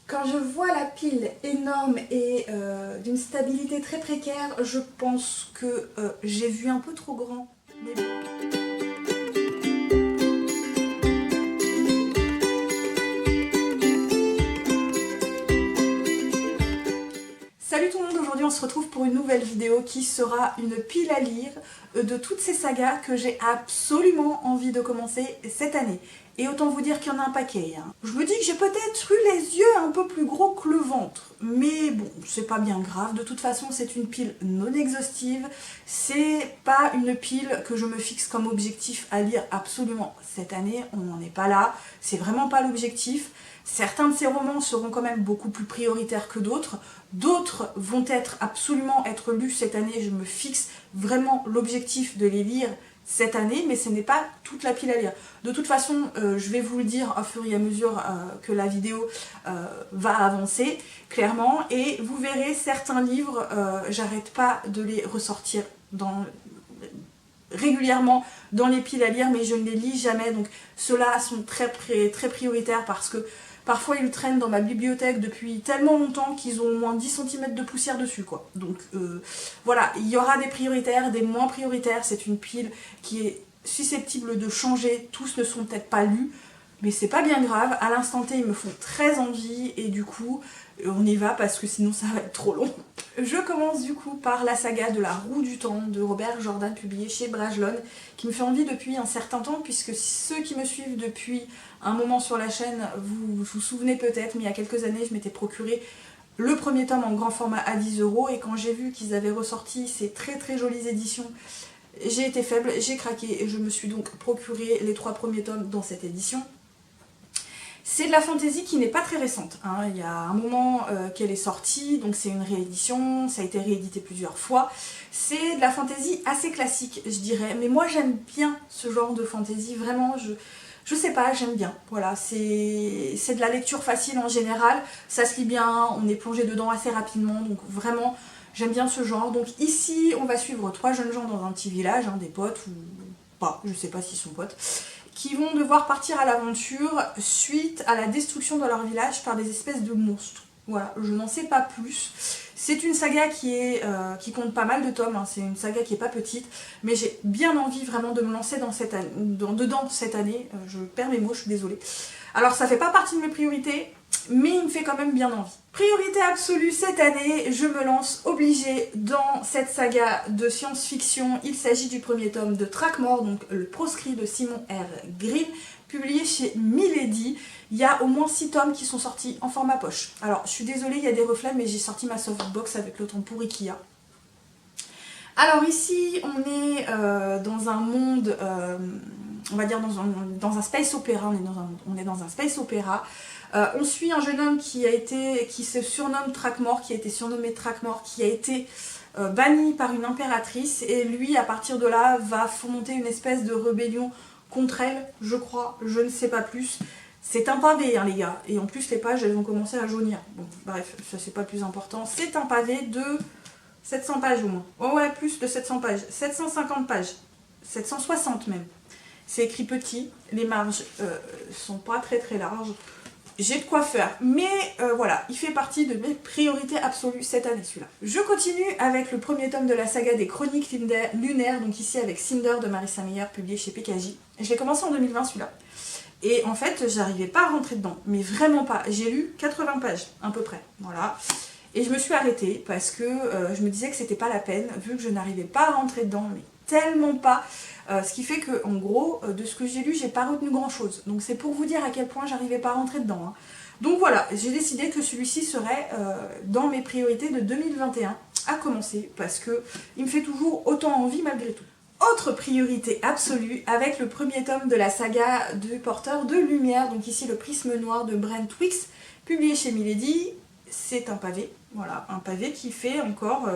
Quand je vois la pile énorme et d'une stabilité très précaire, je pense que j'ai vu un peu trop grand. Mais bon. Salut tout le monde, aujourd'hui on se retrouve pour une nouvelle vidéo qui sera une pile à lire de toutes ces sagas que j'ai absolument envie de commencer cette année. Et autant vous dire qu'il y en a un paquet. Hein. Je me dis que j'ai peut-être eu les yeux un peu plus gros que le ventre. Mais bon, c'est pas bien grave. De toute façon, c'est une pile non exhaustive. C'est pas une pile que je me fixe comme objectif à lire absolument cette année. On n'en est pas là. C'est vraiment pas l'objectif. Certains de ces romans seront quand même beaucoup plus prioritaires que d'autres. D'autres vont absolument être lus cette année. Je me fixe vraiment l'objectif de les lire cette année, mais ce n'est pas toute la pile à lire. De toute façon, je vais vous le dire au fur et à mesure que la vidéo va avancer, clairement, et vous verrez certains livres, j'arrête pas de les ressortir régulièrement dans les piles à lire, mais je ne les lis jamais, donc ceux-là sont très prioritaires parce que parfois ils traînent dans ma bibliothèque depuis tellement longtemps qu'ils ont au moins 10 cm de poussière dessus, quoi. Donc voilà, il y aura des prioritaires, des moins prioritaires, c'est une pile qui est susceptible de changer, tous ne sont peut-être pas lus, mais c'est pas bien grave, à l'instant T ils me font très envie et du coup on y va parce que sinon ça va être trop long. Je commence du coup par la saga de la Roue du Temps de Robert Jordan, publié chez Brajlon, qui me fait envie depuis un certain temps, puisque ceux qui me suivent depuis un moment sur la chaîne, vous vous souvenez peut-être, mais il y a quelques années je m'étais procuré le premier tome en grand format à 10 € et quand j'ai vu qu'ils avaient ressorti ces très jolies éditions, j'ai été faible, j'ai craqué et je me suis donc procuré les 3 premiers tomes dans cette édition. C'est de la fantasy qui n'est pas très récente, hein. Il y a un moment qu'elle est sortie, donc c'est une réédition, ça a été réédité plusieurs fois. C'est de la fantasy assez classique, je dirais, mais moi j'aime bien ce genre de fantasy, vraiment, je sais pas, j'aime bien. Voilà, c'est de la lecture facile en général, ça se lit bien, on est plongé dedans assez rapidement, donc vraiment, j'aime bien ce genre. Donc ici, on va suivre 3 jeunes gens dans un petit village, hein, des potes ou pas, je sais pas s'ils sont potes, qui vont devoir partir à l'aventure suite à la destruction de leur village par des espèces de monstres. Voilà, je n'en sais pas plus. C'est une saga qui compte pas mal de tomes, hein. C'est une saga qui est pas petite, mais j'ai bien envie vraiment de me lancer dedans cette année. Je perds mes mots, je suis désolée. Alors ça fait pas partie de mes priorités, mais il me fait quand même bien envie. Priorité absolue cette année, je me lance obligée dans cette saga de science-fiction. Il s'agit du premier tome de Thrakmor, donc le proscrit de Simon R. Green, publié chez Milady. Il y a au moins 6 tomes qui sont sortis en format poche. Alors je suis désolée, il y a des reflets, mais j'ai sorti ma softbox avec le tempour Ikea. Alors ici, on est dans un monde, on va dire dans un space opéra, on est dans un space opéra. On suit un jeune homme qui se surnomme Thrakmor, qui a été surnommé Thrakmor, qui a été banni par une impératrice, et lui, à partir de là, va fomenter une espèce de rébellion contre elle, je crois, je ne sais pas plus. C'est un pavé, hein, les gars, et en plus les pages, elles ont commencé à jaunir. Bon, bref, ça c'est pas le plus important. C'est un pavé de 700 pages au moins. Oh ouais, plus de 700 pages. 750 pages. 760 même. C'est écrit petit, les marges sont pas très larges. J'ai de quoi faire, mais voilà, il fait partie de mes priorités absolues cette année, celui-là. Je continue avec le premier tome de la saga des Chroniques lunaires, donc ici avec Cinder de Marissa Meyer, publié chez PKJ. Je l'ai commencé en 2020, celui-là. Et en fait, j'arrivais pas à rentrer dedans, mais vraiment pas. J'ai lu 80 pages, à peu près, voilà. Et je me suis arrêtée parce que je me disais que c'était pas la peine, vu que je n'arrivais pas à rentrer dedans, mais tellement pas. Ce qui fait que, en gros, de ce que j'ai lu, j'ai pas retenu grand chose. Donc c'est pour vous dire à quel point j'arrivais pas à rentrer dedans. Hein. Donc voilà, j'ai décidé que celui-ci serait dans mes priorités de 2021 à commencer, parce que il me fait toujours autant envie malgré tout. Autre priorité absolue avec le premier tome de la saga du Porteur de Lumière, donc ici le Prisme Noir de Brent Wicks, publié chez Milady. C'est un pavé, voilà, un pavé qui fait encore...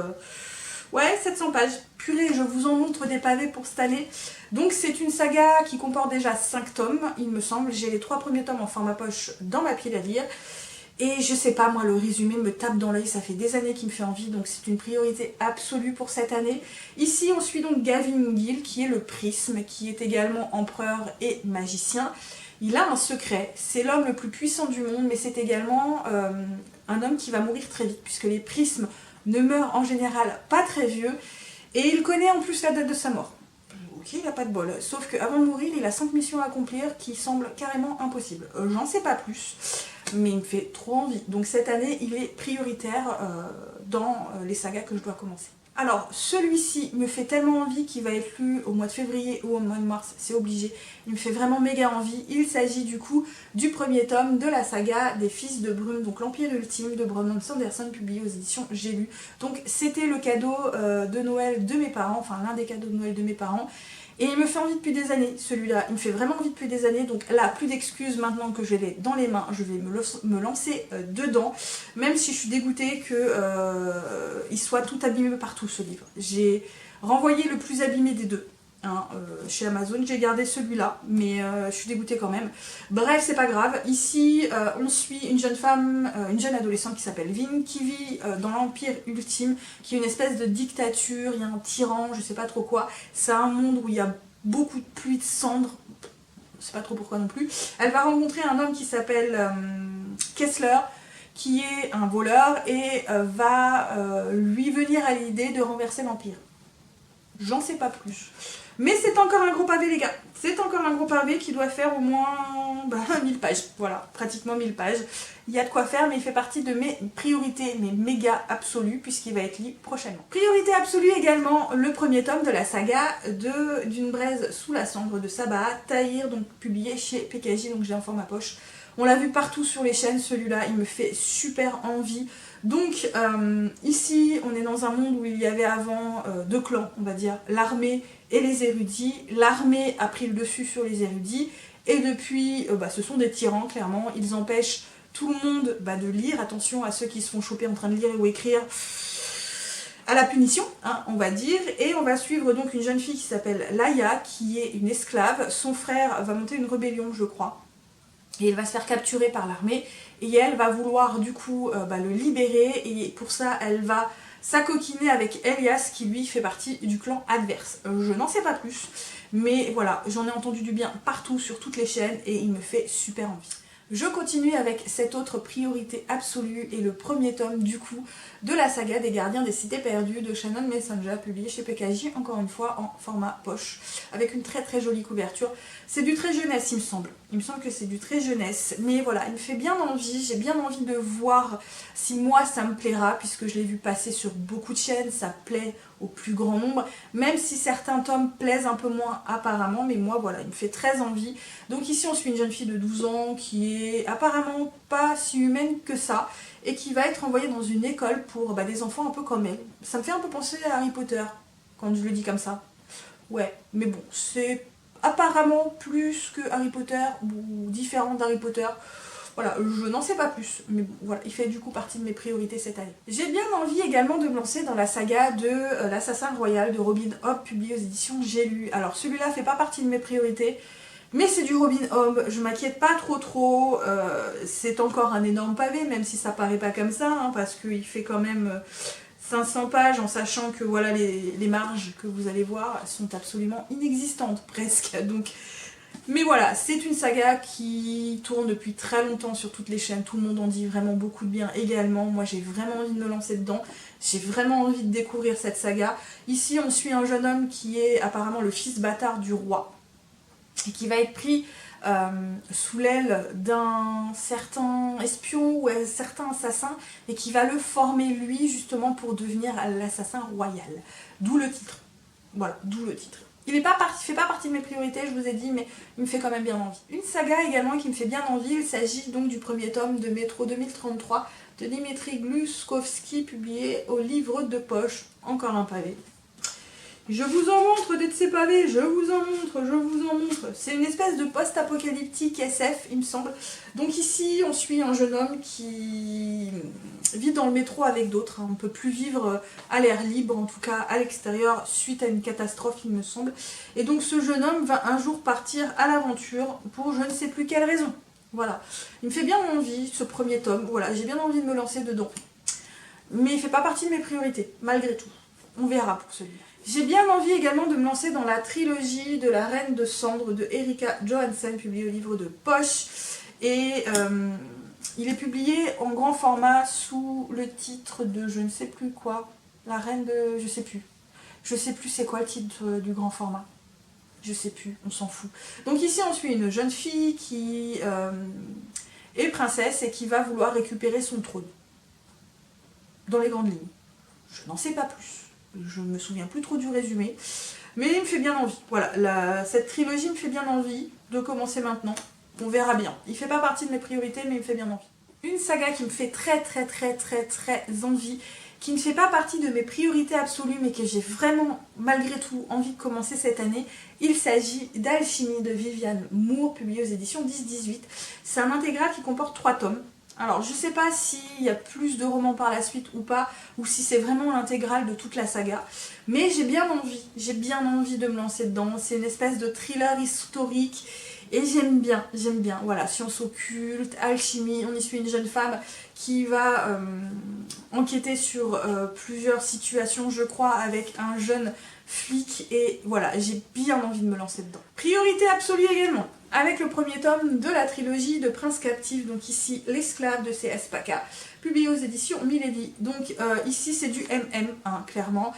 ouais, 700 pages. Purée, je vous en montre des pavés pour cette année. Donc c'est une saga qui comporte déjà 5 tomes, il me semble. J'ai les 3 premiers tomes en format poche dans ma pile à lire. Et je sais pas, moi, le résumé me tape dans l'œil, ça fait des années qu'il me fait envie, donc c'est une priorité absolue pour cette année. Ici, on suit donc Gavin Gill, qui est le prisme, qui est également empereur et magicien. Il a un secret, c'est l'homme le plus puissant du monde, mais c'est également un homme qui va mourir très vite, puisque les prismes ne meurent en général pas très vieux, et il connaît en plus la date de sa mort. Ok, il n'a pas de bol, sauf qu'avant de mourir, il a 5 missions à accomplir qui semblent carrément impossibles. J'en sais pas plus, mais il me fait trop envie. Donc cette année, il est prioritaire dans les sagas que je dois commencer. Alors, celui-ci me fait tellement envie qu'il va être lu au mois de février ou au mois de mars, c'est obligé. Il me fait vraiment méga envie. Il s'agit du coup du premier tome de la saga des Fils de Brume, donc l'Empire Ultime de Brandon Sanderson, publié aux éditions J'ai lu. Donc c'était le cadeau de Noël de mes parents, enfin l'un des cadeaux de Noël de mes parents. Et il me fait envie depuis des années, celui-là. Il me fait vraiment envie depuis des années. Donc là, plus d'excuses maintenant que je l'ai dans les mains. Je vais me lancer dedans. Même si je suis dégoûtée qu'il soit tout abîmé partout, ce livre. J'ai renvoyé le plus abîmé des deux. Hein, chez Amazon, j'ai gardé celui-là, mais je suis dégoûtée quand même. Bref, c'est pas grave. Ici, on suit une jeune femme, une jeune adolescente qui s'appelle Vin, qui vit dans l'Empire Ultime, qui est une espèce de dictature. Il y a un tyran, je sais pas trop quoi. C'est un monde où il y a beaucoup de pluie, de cendres. Je sais pas trop pourquoi non plus. Elle va rencontrer un homme qui s'appelle Kessler, qui est un voleur, et va lui venir à l'idée de renverser l'Empire. J'en sais pas plus. Mais c'est encore un gros pavé, les gars. C'est encore un gros pavé qui doit faire au moins 1000 pages. Voilà, pratiquement 1000 pages. Il y a de quoi faire, mais il fait partie de mes priorités, mes méga absolues, puisqu'il va être lu prochainement. Priorité absolue également, le premier tome de la saga d'une braise sous la cendre de Sabah, Tahir, donc publié chez PKJ, donc j'ai en format poche. On l'a vu partout sur les chaînes, celui-là, il me fait super envie. Donc ici, on est dans un monde où il y avait avant deux clans, on va dire, l'armée et les érudits. L'armée a pris le dessus sur les érudits, et depuis, ce sont des tyrans, clairement. Ils empêchent tout le monde de lire. Attention à ceux qui se font choper en train de lire ou écrire, à la punition, hein, on va dire. Et on va suivre donc une jeune fille qui s'appelle Laïa, qui est une esclave. Son frère va monter une rébellion, je crois. Et il va se faire capturer par l'armée, et elle va vouloir du coup le libérer, et pour ça elle va s'acoquiner avec Elias, qui lui fait partie du clan adverse. Je n'en sais pas plus, mais voilà, j'en ai entendu du bien partout sur toutes les chaînes, et il me fait super envie. Je continue avec cette autre priorité absolue et le premier tome du coup de la saga des Gardiens des Cités Perdues de Shannon Messenger, publié chez PKJ, encore une fois en format poche, avec une très très jolie couverture. C'est du très jeunesse, il me semble. Il me semble que c'est du très jeunesse, mais voilà, il me fait bien envie. J'ai bien envie de voir si moi ça me plaira, puisque je l'ai vu passer sur beaucoup de chaînes, ça plaît au plus grand nombre, même si certains tomes plaisent un peu moins apparemment, mais moi voilà, il me fait très envie. Donc ici on suit une jeune fille de 12 ans qui est apparemment pas si humaine que ça, et qui va être envoyée dans une école pour des enfants un peu comme elle. Ça me fait un peu penser à Harry Potter, quand je le dis comme ça. Ouais, mais bon, c'est apparemment plus que Harry Potter, ou différent d'Harry Potter. Voilà, je n'en sais pas plus, mais bon, voilà, il fait du coup partie de mes priorités cette année. J'ai bien envie également de me lancer dans la saga de l'Assassin Royal de Robin Hobb, publié aux éditions J'ai lu. Alors celui-là fait pas partie de mes priorités, mais c'est du Robin Hobb, je m'inquiète pas trop, c'est encore un énorme pavé, même si ça paraît pas comme ça, hein, parce qu'il fait quand même 500 pages, en sachant que voilà, les marges que vous allez voir sont absolument inexistantes presque, donc... Mais voilà, c'est une saga qui tourne depuis très longtemps sur toutes les chaînes, tout le monde en dit vraiment beaucoup de bien également. Moi j'ai vraiment envie de me lancer dedans, j'ai vraiment envie de découvrir cette saga. Ici on suit un jeune homme qui est apparemment le fils bâtard du roi, et qui va être pris sous l'aile d'un certain espion ou un certain assassin, et qui va le former lui justement pour devenir l'assassin royal. D'où le titre. Voilà, d'où le titre. Il fait pas partie de mes priorités, je vous ai dit, mais il me fait quand même bien envie. Une saga également qui me fait bien envie, il s'agit donc du premier tome de Métro 2033 de Dimitri Gluskowski, publié au livre de poche. Encore un pavé. Je vous en montre des de ces pavés, je vous en montre. C'est une espèce de post-apocalyptique SF, il me semble. Donc ici, on suit un jeune homme qui vit dans le métro avec d'autres. On ne peut plus vivre à l'air libre, en tout cas à l'extérieur, suite à une catastrophe, il me semble. Et donc ce jeune homme va un jour partir à l'aventure pour je ne sais plus quelle raison. Voilà. Il me fait bien envie, ce premier tome. Voilà, j'ai bien envie de me lancer dedans. Mais il ne fait pas partie de mes priorités, malgré tout. On verra pour celui-là. J'ai bien envie également de me lancer dans la trilogie de La Reine de Cendre de Erika Johansen, publiée au livre de poche. Et il est publié en grand format sous le titre de je ne sais plus quoi. La Reine de... je sais plus. Je sais plus c'est quoi le titre du grand format. Je sais plus, on s'en fout. Donc ici on suit une jeune fille qui est princesse et qui va vouloir récupérer son trône. Dans les grandes lignes. Je n'en sais pas plus. Je me souviens plus trop du résumé. Mais il me fait bien envie. Voilà, cette trilogie me fait bien envie de commencer maintenant. On verra bien. Il fait pas partie de mes priorités, mais il me fait bien envie. Une saga qui me fait très envie, qui ne fait pas partie de mes priorités absolues, mais que j'ai vraiment, malgré tout, envie de commencer cette année. Il s'agit d'Alchimie de Viviane Moore, publié aux éditions 10-18. C'est un intégral qui comporte 3 tomes. Alors, je sais pas s'il y a plus de romans par la suite ou pas, ou si c'est vraiment l'intégrale de toute la saga, mais j'ai bien envie de me lancer dedans. C'est une espèce de thriller historique, et j'aime bien, voilà, science occulte, alchimie, on y suit une jeune femme qui va enquêter sur plusieurs situations, je crois, avec un jeune flic, et voilà, j'ai bien envie de me lancer dedans. Priorité absolue également, avec le premier tome de la trilogie de Prince Captif, donc ici L'esclave de C.S. Paca, publié aux éditions Milady. Donc ici c'est du MM, hein, clairement.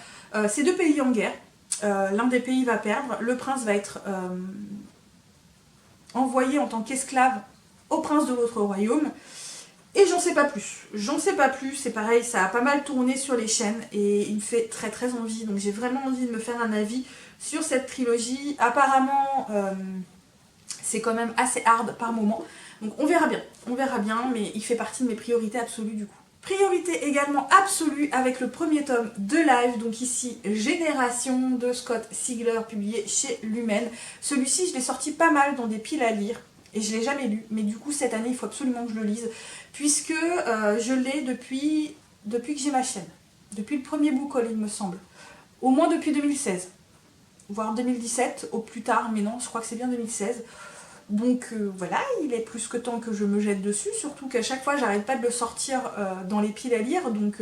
C'est 2 pays en guerre, l'un des pays va perdre, le prince va être envoyé en tant qu'esclave au prince de l'autre royaume. Et j'en sais pas plus, c'est pareil, ça a pas mal tourné sur les chaînes et il me fait très envie, donc j'ai vraiment envie de me faire un avis sur cette trilogie. Apparemment, c'est quand même assez hard par moment, donc on verra bien, mais il fait partie de mes priorités absolues du coup. Priorité également absolue avec le premier tome de Live, donc ici Génération de Scott Sigler, publié chez Lumen. Celui-ci, je l'ai sorti pas mal dans des piles à lire. Et je ne l'ai jamais lu, mais du coup cette année il faut absolument que je le lise, puisque je l'ai depuis que j'ai ma chaîne, depuis le premier book haul il me semble, au moins depuis 2016, voire 2017 au plus tard, mais non, je crois que c'est bien 2016, donc voilà, il est plus que temps que je me jette dessus, surtout qu'à chaque fois j'arrête pas de le sortir dans les piles à lire, donc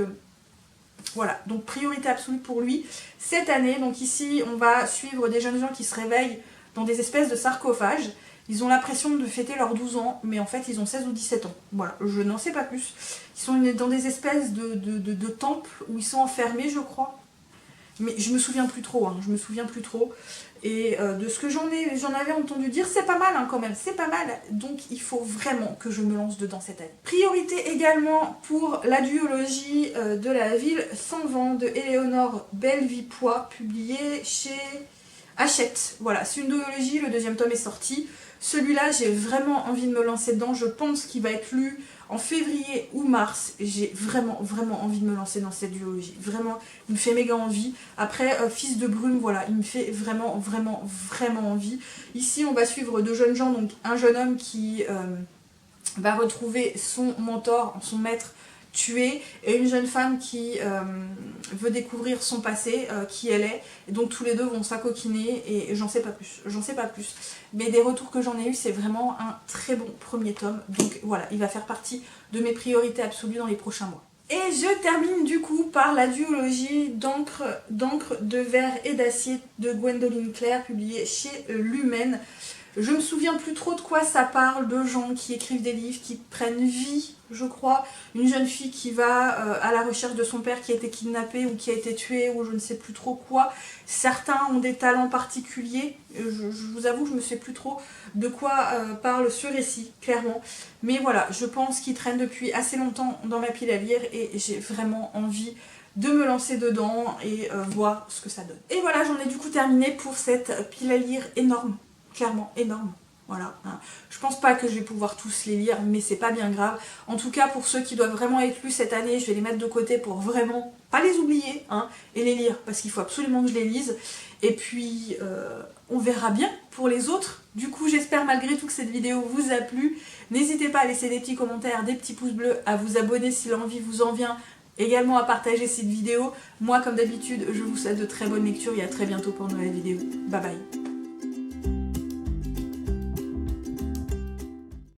voilà, donc priorité absolue pour lui cette année. Donc ici on va suivre des jeunes gens qui se réveillent dans des espèces de sarcophages. Ils ont l'impression de fêter leurs 12 ans, mais en fait ils ont 16 ou 17 ans. Voilà, je n'en sais pas plus. Ils sont dans des espèces de temples où ils sont enfermés, je crois. Mais je me souviens plus trop, Et de ce que j'en avais entendu dire, c'est pas mal hein, quand même, c'est pas mal. Donc il faut vraiment que je me lance dedans cette année. Priorité également pour la duologie de la ville sans vent de Éléonore Bellevipoix, publiée chez Hachette. Voilà, c'est une duologie, le 2e tome est sorti. Celui-là, j'ai vraiment envie de me lancer dedans. Je pense qu'il va être lu en février ou mars. J'ai vraiment envie de me lancer dans cette duologie. Vraiment, il me fait méga envie. Après, Fils de Brume, voilà, il me fait vraiment envie. Ici, on va suivre 2 jeunes gens. Donc, un jeune homme qui va retrouver son mentor, son maître tué, et une jeune femme qui veut découvrir son passé, qui elle est, et donc tous les deux vont s'acoquiner, et j'en sais pas plus, mais des retours que j'en ai eu, c'est vraiment un très bon premier tome, donc voilà, il va faire partie de mes priorités absolues dans les prochains mois. Et je termine du coup par la duologie d'encre de verre et d'acier de Gwendoline Claire, publiée chez Lumen. Je me souviens plus trop de quoi ça parle, de gens qui écrivent des livres, qui prennent vie, je crois. Une jeune fille qui va à la recherche de son père qui a été kidnappé ou qui a été tué ou je ne sais plus trop quoi. Certains ont des talents particuliers. Je vous avoue, je ne sais plus trop de quoi parle ce récit, clairement. Mais voilà, je pense qu'il traîne depuis assez longtemps dans ma pile à lire et j'ai vraiment envie de me lancer dedans et voir ce que ça donne. Et voilà, j'en ai du coup terminé pour cette pile à lire énorme. Clairement énorme, voilà. Je pense pas que je vais pouvoir tous les lire, mais c'est pas bien grave. En tout cas, pour ceux qui doivent vraiment être lus cette année, je vais les mettre de côté pour vraiment pas les oublier, hein, et les lire, parce qu'il faut absolument que je les lise. Et puis, on verra bien pour les autres. Du coup, j'espère malgré tout que cette vidéo vous a plu. N'hésitez pas à laisser des petits commentaires, des petits pouces bleus, à vous abonner si l'envie vous en vient, également à partager cette vidéo. Moi, comme d'habitude, je vous souhaite de très bonnes lectures et à très bientôt pour une nouvelle vidéo. Bye bye.